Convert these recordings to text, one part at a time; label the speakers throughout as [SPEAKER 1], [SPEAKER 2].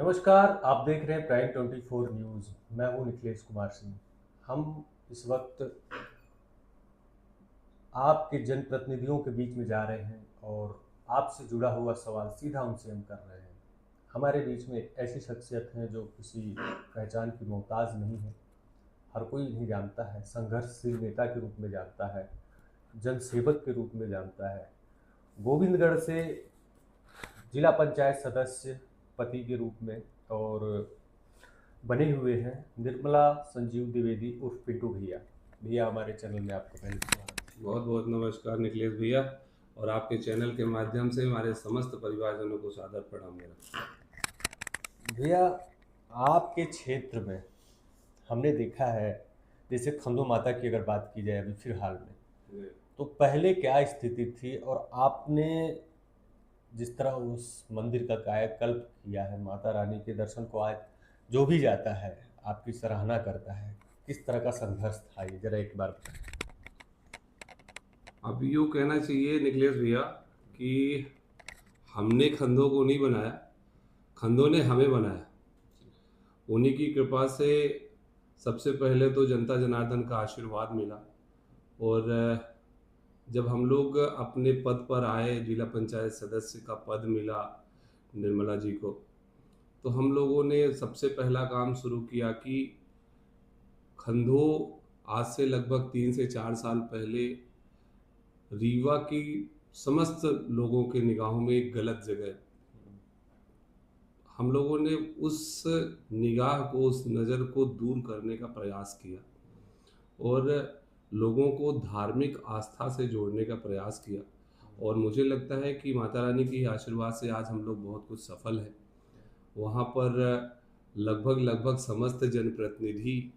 [SPEAKER 1] नमस्कार, आप देख रहे हैं प्राइम 24 न्यूज़। मैं हूं निखिलेश कुमार सिंह। हम इस वक्त आपके जनप्रतिनिधियों के बीच में जा रहे हैं और आपसे जुड़ा हुआ सवाल सीधा उनसे हम कर रहे हैं। हमारे बीच में एक ऐसी शख्सियत हैं जो किसी पहचान की मोहताज नहीं है। हर कोई इन्हें जानता है, संघर्षशील नेता के रूप में जानता है, जनसेवक के रूप में जानता है। गोविंदगढ़ से जिला पंचायत सदस्य पति के रूप में और बने हुए हैं निर्मला संजीव द्विवेदी उर्फ पिंटू भैया। भैया, हमारे चैनल में आपका पहले स्वागत है।
[SPEAKER 2] बहुत बहुत नमस्कार निखिलेश भैया, और आपके चैनल के माध्यम से हमारे समस्त परिवारजनों को सादर प्रणाम मेरा।
[SPEAKER 1] भैया, आपके क्षेत्र में हमने देखा है, जैसे खंडो माता की अगर बात की जाए अभी फिलहाल में, तो पहले क्या स्थिति थी और आपने जिस तरह उस मंदिर का कायाकल्प किया है, माता रानी के दर्शन को आज जो भी जाता है आपकी सराहना करता है। किस तरह का संघर्ष था ये जरा एक बार बताएं।
[SPEAKER 2] अब यूँ कहना चाहिए निखिलेश भैया कि हमने खंदों को नहीं बनाया, खंदों ने हमें बनाया। उन्हीं की कृपा से सबसे पहले तो जनता जनार्दन का आशीर्वाद मिला, और जब हम लोग अपने पद पर आए, जिला पंचायत सदस्य का पद मिला निर्मला जी को, तो हम लोगों ने सबसे पहला काम शुरू किया कि खंधो आज से लगभग 3 से 4 साल पहले रीवा की समस्त लोगों के निगाहों में एक गलत जगह, हम लोगों ने उस निगाह को, उस नज़र को दूर करने का प्रयास किया और लोगों को धार्मिक आस्था से जोड़ने का प्रयास किया। और मुझे लगता है कि माता रानी के आशीर्वाद से आज हम लोग बहुत कुछ सफल हैं। वहाँ पर लगभग लगभग समस्त जनप्रतिनिधि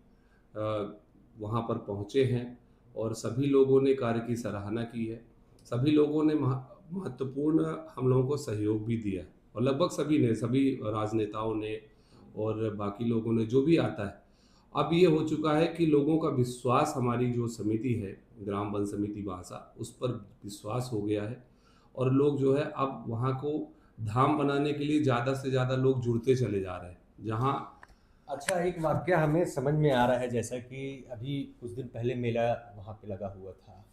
[SPEAKER 2] वहाँ पर पहुँचे हैं और सभी लोगों ने कार्य की सराहना की है। सभी लोगों ने महत्वपूर्ण हम लोगों को सहयोग भी दिया, और लगभग सभी ने, सभी राजनेताओं ने और बाकी लोगों ने, जो भी आता है। अब ये हो चुका है कि लोगों का विश्वास हमारी जो समिति है, ग्राम वन समिति बांसा, उस पर विश्वास हो गया है, और लोग जो है अब वहाँ को धाम बनाने के लिए ज़्यादा से ज़्यादा लोग जुड़ते चले जा रहे हैं। जहाँ
[SPEAKER 1] अच्छा, एक वाक्य हमें समझ में आ रहा है, जैसा कि अभी कुछ दिन पहले मेला वहाँ पे लगा हुआ था।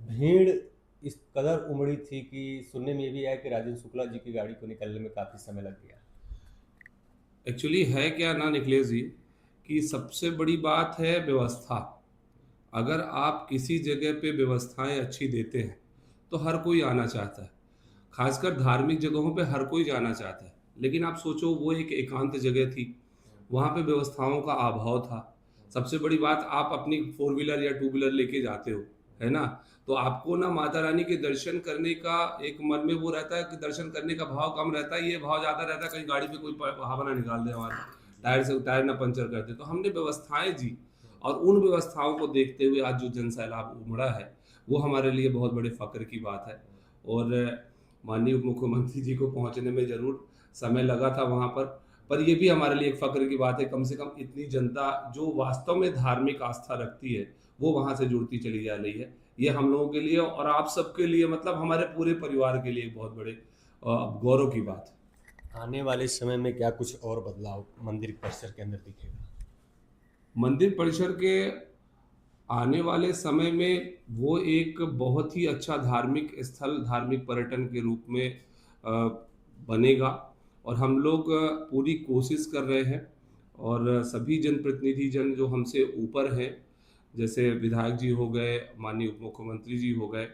[SPEAKER 1] भीड़ इस कदर उमड़ी थी कि सुनने में ये भी आया कि राजेंद्र शुक्ला जी की गाड़ी को निकलने में काफ़ी समय लग गया।
[SPEAKER 2] एक्चुअली है क्या ना निखिलेश जी, कि सबसे बड़ी बात है व्यवस्था। अगर आप किसी जगह पे व्यवस्थाएं अच्छी देते हैं तो हर कोई आना चाहता है। खासकर धार्मिक जगहों पे हर कोई जाना चाहता है, लेकिन आप सोचो वो एक एकांत जगह थी, वहाँ पे व्यवस्थाओं का अभाव था। सबसे बड़ी बात, आप अपनी 4 व्हीलर या 2 व्हीलर लेके जाते हो, है ना, तो आपको ना माता रानी के दर्शन करने का एक मन में वो रहता है कि दर्शन करने का भाव कम रहता है, ये भाव ज़्यादा रहता है कहीं गाड़ी पे कोई हवा ना निकाल दे, हमारे टायर से टायर ना पंचर कर दे। तो हमने व्यवस्थाएं दी, और उन व्यवस्थाओं को देखते हुए आज जो जन सैलाब उमड़ा है, वो हमारे लिए बहुत बड़े फक्र की बात है। और माननीय उप मुख्यमंत्री जी को पहुंचने में ज़रूर समय लगा था वहाँ पर ये भी हमारे लिए एक फ़क्र की बात है। कम से कम इतनी जनता जो वास्तव में धार्मिक आस्था रखती है, वो वहाँ से जुड़ती चली जा रही है। ये हम लोगों के लिए और आप सबके लिए, मतलब हमारे पूरे परिवार के लिए बहुत बड़े गौरव की बात है।
[SPEAKER 1] आने वाले समय में क्या कुछ और बदलाव मंदिर परिसर के अंदर दिखेगा?
[SPEAKER 2] मंदिर परिसर के आने वाले समय में वो एक बहुत ही अच्छा धार्मिक स्थल, धार्मिक पर्यटन के रूप में बनेगा, और हम लोग पूरी कोशिश कर रहे हैं। और सभी जनप्रतिनिधि जन जो हमसे ऊपर हैं, जैसे विधायक जी हो गए, माननीय उप मुख्यमंत्री जी हो गए,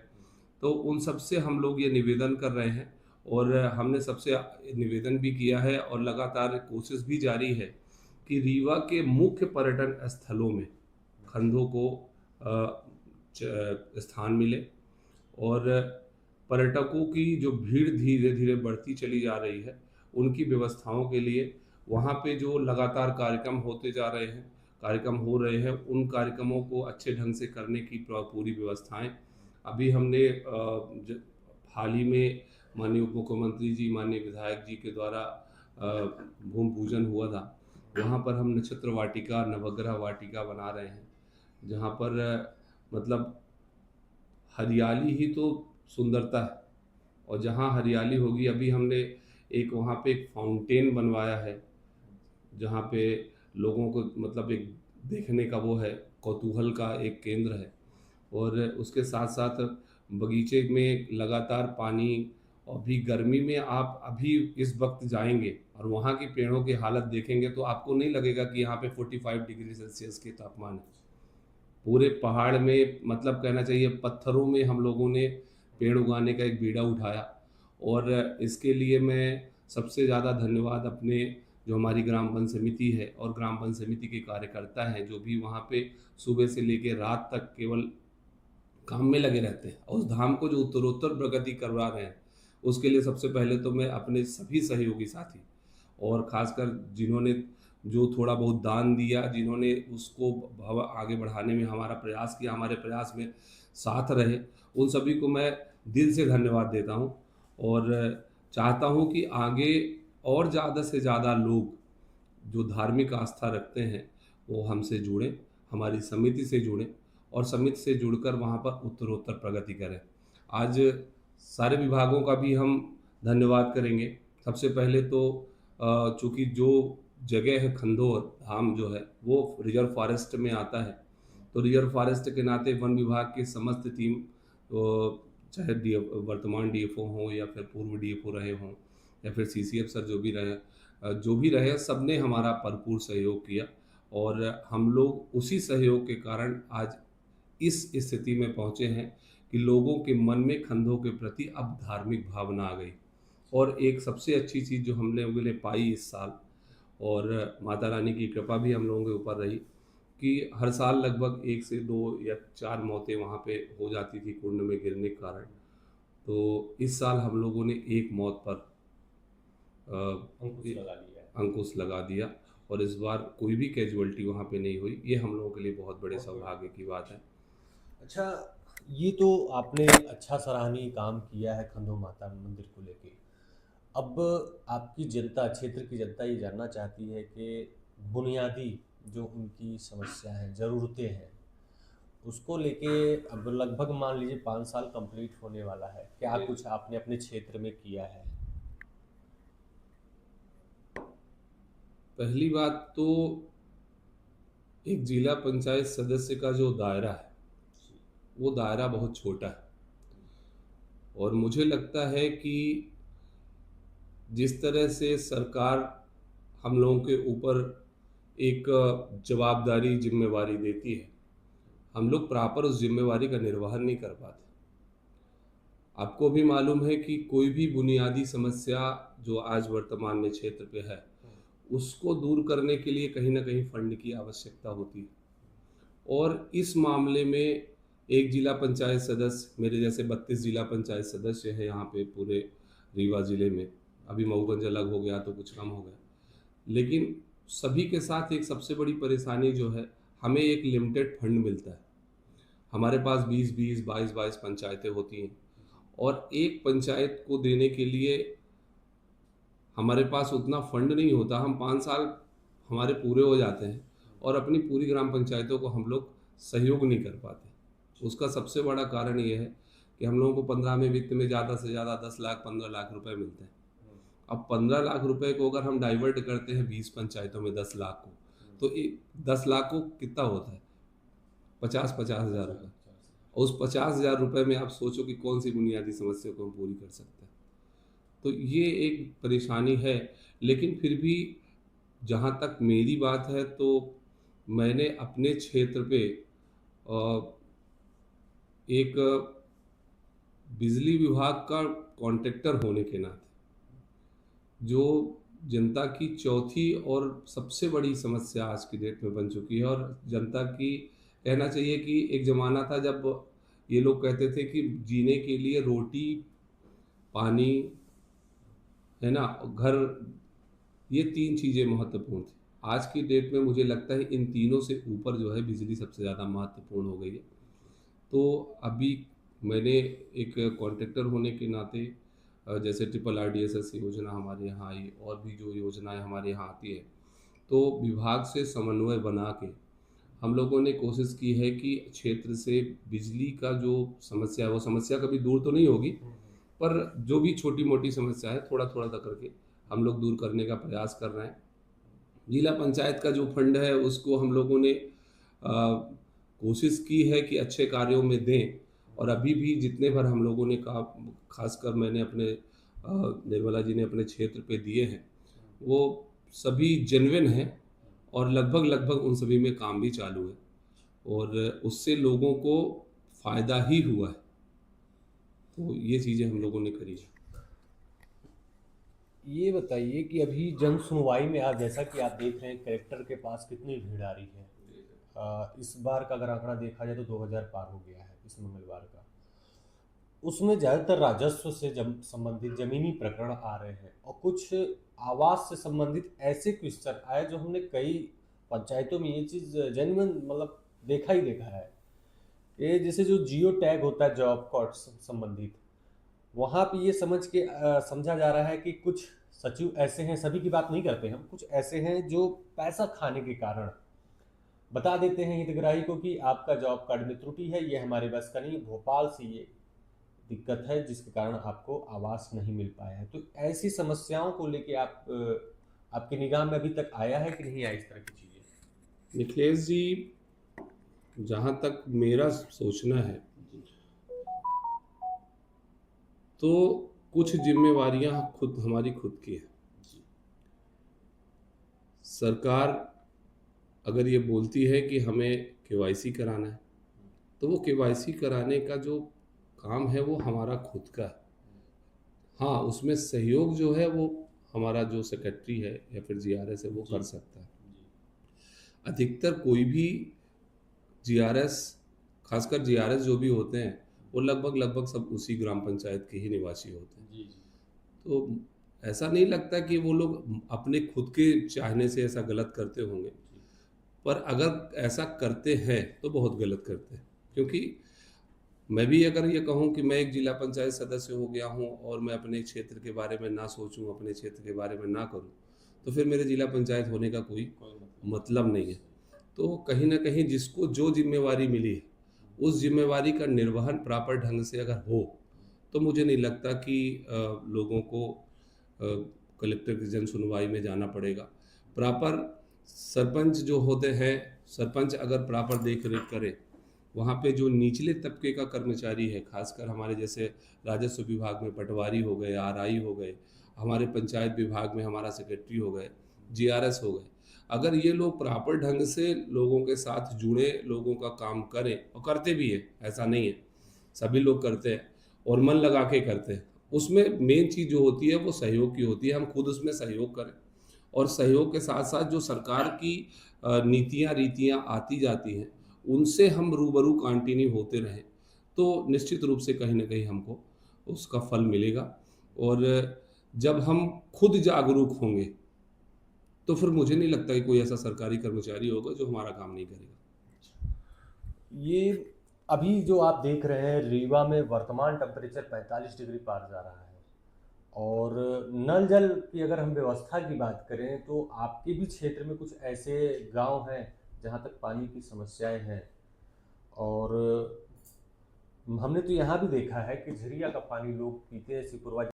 [SPEAKER 2] तो उन सब से हम लोग ये निवेदन कर रहे हैं, और हमने सबसे निवेदन भी किया है और लगातार कोशिश भी जारी है कि रीवा के मुख्य पर्यटन स्थलों में खंधों को स्थान मिले, और पर्यटकों की जो भीड़ धीरे धीरे बढ़ती चली जा रही है, उनकी व्यवस्थाओं के लिए वहाँ पे जो लगातार कार्यक्रम होते जा रहे हैं, कार्यक्रम हो रहे हैं, उन कार्यक्रमों को अच्छे ढंग से करने की पूरी व्यवस्थाएं अभी हमने हाल ही में माननीय उप मुख्यमंत्री जी, माननीय विधायक जी के द्वारा भूमि पूजन हुआ था। वहाँ पर हम नक्षत्र वाटिका, नवग्रह वाटिका बना रहे हैं, जहाँ पर मतलब हरियाली ही तो सुंदरता है, और जहाँ हरियाली होगी, अभी हमने एक वहाँ पे एक फाउंटेन बनवाया है, जहाँ पे लोगों को मतलब एक देखने का वो है, कौतूहल का एक केंद्र है। और उसके साथ साथ बगीचे में लगातार पानी, और भी गर्मी में आप अभी इस वक्त जाएंगे और वहाँ की पेड़ों की हालत देखेंगे तो आपको नहीं लगेगा कि यहाँ पे 45 डिग्री सेल्सियस के तापमान है। पूरे पहाड़ में मतलब कहना चाहिए पत्थरों में हम लोगों ने पेड़ उगाने का एक बीड़ा उठाया। और इसके लिए मैं सबसे ज़्यादा धन्यवाद अपने जो हमारी ग्राम वन समिति है और ग्राम वन समिति के कार्यकर्ता हैं, जो भी वहाँ पे सुबह से लेकर रात तक केवल काम में लगे रहते हैं और उस धाम को जो उत्तरोत्तर प्रगति करवा रहे हैं, उसके लिए सबसे पहले तो मैं अपने सभी सहयोगी साथी और खासकर जिन्होंने जो थोड़ा बहुत दान दिया, जिन्होंने उसको भाव आगे बढ़ाने में हमारा प्रयास किया, हमारे प्रयास में साथ रहे, उन सभी को मैं दिल से धन्यवाद देता हूँ। और चाहता हूँ कि आगे और ज़्यादा से ज़्यादा लोग जो धार्मिक आस्था रखते हैं वो हमसे जुड़ें, हमारी समिति से जुड़ें और समिति से जुड़कर वहाँ पर उत्तरोत्तर प्रगति करें। आज सारे विभागों का भी हम धन्यवाद करेंगे। सबसे पहले तो चूँकि जो जगह है खंडोर धाम जो है वो रिजर्व फॉरेस्ट में आता है, तो रिजर्व फॉरेस्ट के नाते वन विभाग की समस्त टीम, चाहे वर्तमान डीएफओ हों या फिर पूर्व डीएफओ रहे हों या फिर सीसीएफ सर जो भी रहे, सबने हमारा भरपूर सहयोग किया। और हम लोग उसी सहयोग के कारण आज इस स्थिति में पहुँचे हैं कि लोगों के मन में खंडों के प्रति अब धार्मिक भावना आ गई। और एक सबसे अच्छी चीज़ जो हमने लोगों ने पाई इस साल, और माता रानी की कृपा भी हम लोगों के ऊपर रही, कि हर साल लगभग 1 से 2 या 4 मौतें वहाँ पे हो जाती थी कुंड में गिरने के कारण। तो इस साल हम लोगों ने एक मौत पर अंकुश लगा दिया और इस बार कोई भी कैजुअल्टी वहाँ पे नहीं हुई। ये हम लोगों के लिए बहुत बड़े सौभाग्य की बात है।
[SPEAKER 1] अच्छा, ये तो आपने अच्छा सराहनीय काम किया है खंडो माता मंदिर को लेके। अब आपकी जनता, क्षेत्र की जनता ये जानना चाहती है कि बुनियादी जो उनकी समस्या है, ज़रूरतें हैं, उसको लेके अब लगभग मान लीजिए 5 साल कंप्लीट होने वाला है। क्या कुछ आपने अपने क्षेत्र में किया है?
[SPEAKER 2] पहली बात तो एक जिला पंचायत सदस्य का जो दायरा है वो दायरा बहुत छोटा है, और मुझे लगता है कि जिस तरह से सरकार हम लोगों के ऊपर एक जवाबदारी जिम्मेवारी देती है, हम लोग प्रॉपर उस जिम्मेवारी का निर्वहन नहीं कर पाते। आपको भी मालूम है कि कोई भी बुनियादी समस्या जो आज वर्तमान में क्षेत्र पे है, उसको दूर करने के लिए कहीं ना कहीं फंड की आवश्यकता होती है। और इस मामले में एक जिला पंचायत सदस्य, मेरे जैसे 32 जिला पंचायत सदस्य है यहाँ पे पूरे रीवा ज़िले में, अभी मऊगंज अलग हो गया तो कुछ कम हो गया, लेकिन सभी के साथ एक सबसे बड़ी परेशानी जो है, हमें एक लिमिटेड फंड मिलता है। हमारे पास 20-20, 22-22 पंचायतें होती हैं और एक पंचायत को देने के लिए हमारे पास उतना फंड नहीं होता। हम 5 साल हमारे पूरे हो जाते हैं और अपनी पूरी ग्राम पंचायतों को हम लोग सहयोग नहीं कर पाते। उसका सबसे बड़ा कारण ये है कि हम लोगों को 15 में वित्त में ज़्यादा से ज़्यादा 10 लाख 15 लाख रुपए मिलते हैं। अब 15 लाख रुपए को अगर हम डाइवर्ट करते हैं 20 पंचायतों में 10 लाख को, तो 10 लाख को कितना होता है? 50-50 हज़ार रुपये। और उस 50 हज़ार रुपये में आप सोचो कि कौन सी बुनियादी समस्या को हम पूरी कर सकते हैं। तो ये एक परेशानी है, लेकिन फिर भी जहाँ तक मेरी बात है तो मैंने अपने क्षेत्र पे एक बिजली विभाग का कॉन्ट्रैक्टर होने के नाते, जो जनता की चौथी और सबसे बड़ी समस्या आज की डेट में बन चुकी है, और जनता की कहना चाहिए कि एक ज़माना था जब ये लोग कहते थे कि जीने के लिए रोटी, पानी, है ना, घर, ये 3 चीज़ें महत्वपूर्ण थी। आज की डेट में मुझे लगता है इन तीनों से ऊपर जो है बिजली सबसे ज़्यादा महत्वपूर्ण हो गई है। तो अभी मैंने एक कॉन्ट्रैक्टर होने के नाते जैसे ट्रिपल RDSS योजना हमारे यहाँ आई और भी जो योजनाएं हमारे यहाँ आती है, तो विभाग से समन्वय बना के हम लोगों ने कोशिश की है कि क्षेत्र से बिजली का जो समस्या है, वो समस्या कभी दूर तो नहीं होगी, पर जो भी छोटी मोटी समस्या है थोड़ा थोड़ा करके हम लोग दूर करने का प्रयास कर रहे हैं। जिला पंचायत का जो फंड है उसको हम लोगों ने कोशिश की है कि अच्छे कार्यों में दें, और अभी भी जितने भर हम लोगों ने कहा, खासकर मैंने अपने निर्मला जी ने अपने क्षेत्र पे दिए हैं, वो सभी जेन्युइन हैं, और लगभग लगभग उन सभी में काम भी चालू है, और उससे लोगों को फ़ायदा ही हुआ है। तो ये चीज़ें हम लोगों ने करी है।
[SPEAKER 1] ये बताइए कि अभी जन सुनवाई में आज जैसा कि आप देख रहे हैं कलेक्टर के पास कितनी भीड़ आ रही है। इस बार का अगर आंकड़ा देखा जाए तो 2000 पार हो गया है इस मंगलवार का। उसमें ज़्यादातर राजस्व से संबंधित ज़मीनी प्रकरण आ रहे हैं और कुछ आवास से संबंधित ऐसे क्वेश्चन आए जो हमने कई पंचायतों में ये चीज़ जेन्युइन मतलब देखा ही देखा है। ये जैसे जो जियो टैग होता है जॉब कार्ड संबंधित, वहाँ पे ये समझा जा रहा है कि कुछ सचिव ऐसे हैं, सभी की बात नहीं करते हम, कुछ ऐसे हैं जो पैसा खाने के कारण बता देते हैं हितग्राही को कि आपका जॉब कार्ड में त्रुटि है, ये हमारे बस का नहीं। भोपाल से ये दिक्कत है जिसके कारण आपको आवास नहीं मिल पाया है। तो ऐसी समस्याओं को लेके आपकी निगाह में अभी तक आया है कि नहीं आया इस तरह की चीज़ें?
[SPEAKER 2] निखिलेश जी, जहाँ तक मेरा सोचना है, तो कुछ जिम्मेवारियां खुद हमारी खुद की है। सरकार अगर ये बोलती है कि हमें केवाईसी कराना है, तो वो केवाईसी कराने का जो काम है वो हमारा खुद का है। हाँ, उसमें सहयोग जो है वो हमारा जो सेक्रेटरी है या फिर जीआरएस है वो कर सकता है। अधिकतर कोई भी जीआरएस, खासकर जीआरएस जो भी होते हैं, वो लगभग लगभग सब उसी ग्राम पंचायत के ही निवासी होते हैं। तो ऐसा नहीं लगता कि वो लोग अपने खुद के चाहने से ऐसा गलत करते होंगे, पर अगर ऐसा करते हैं तो बहुत गलत करते हैं। क्योंकि मैं भी अगर ये कहूँ कि मैं एक जिला पंचायत सदस्य हो गया हूँ और मैं अपने क्षेत्र के बारे में ना सोचूं, अपने क्षेत्र के बारे में ना करूं, तो फिर मेरे जिला पंचायत होने का कोई मतलब नहीं है। तो कहीं ना कहीं जिसको जो जिम्मेवारी मिली है, उस जिम्मेवारी का निर्वहन प्रॉपर ढंग से अगर हो, तो मुझे नहीं लगता कि लोगों को कलेक्टर की जन सुनवाई में जाना पड़ेगा। प्रॉपर सरपंच जो होते हैं, सरपंच अगर प्रॉपर देख रेख करे, वहाँ पे जो निचले तबके का कर्मचारी है, खासकर हमारे जैसे राजस्व विभाग में पटवारी हो गए, आरआई हो गए, हमारे पंचायत विभाग में हमारा सेक्रेटरी हो गए, जीआरएस हो गए, अगर ये लोग प्रॉपर ढंग से लोगों के साथ जुड़े, लोगों का काम करें, और करते भी है, ऐसा नहीं है, सभी लोग करते हैं और मन लगा के करते हैं। उसमें मेन चीज़ जो होती है वो सहयोग की होती है। हम खुद उसमें सहयोग करें, और सहयोग के साथ साथ जो सरकार की नीतियाँ रीतियाँ आती जाती हैं, उनसे हम रूबरू कंटिन्यू होते रहें, तो निश्चित रूप से कहीं ना कहीं हमको उसका फल मिलेगा। और जब हम खुद जागरूक होंगे, तो फिर मुझे नहीं लगता कि कोई ऐसा सरकारी कर्मचारी होगा जो हमारा काम नहीं करेगा।
[SPEAKER 1] ये अभी जो आप देख रहे हैं रीवा में वर्तमान टेम्परेचर 45 डिग्री पार जा रहा है। और नल जल की अगर हम व्यवस्था की बात करें तो आपके भी क्षेत्र में कुछ ऐसे गांव हैं जहां तक पानी की समस्याएं हैं। और हमने तो यहाँ भी देखा है कि झरिया का पानी लोग पीते हैं। सिकुरवा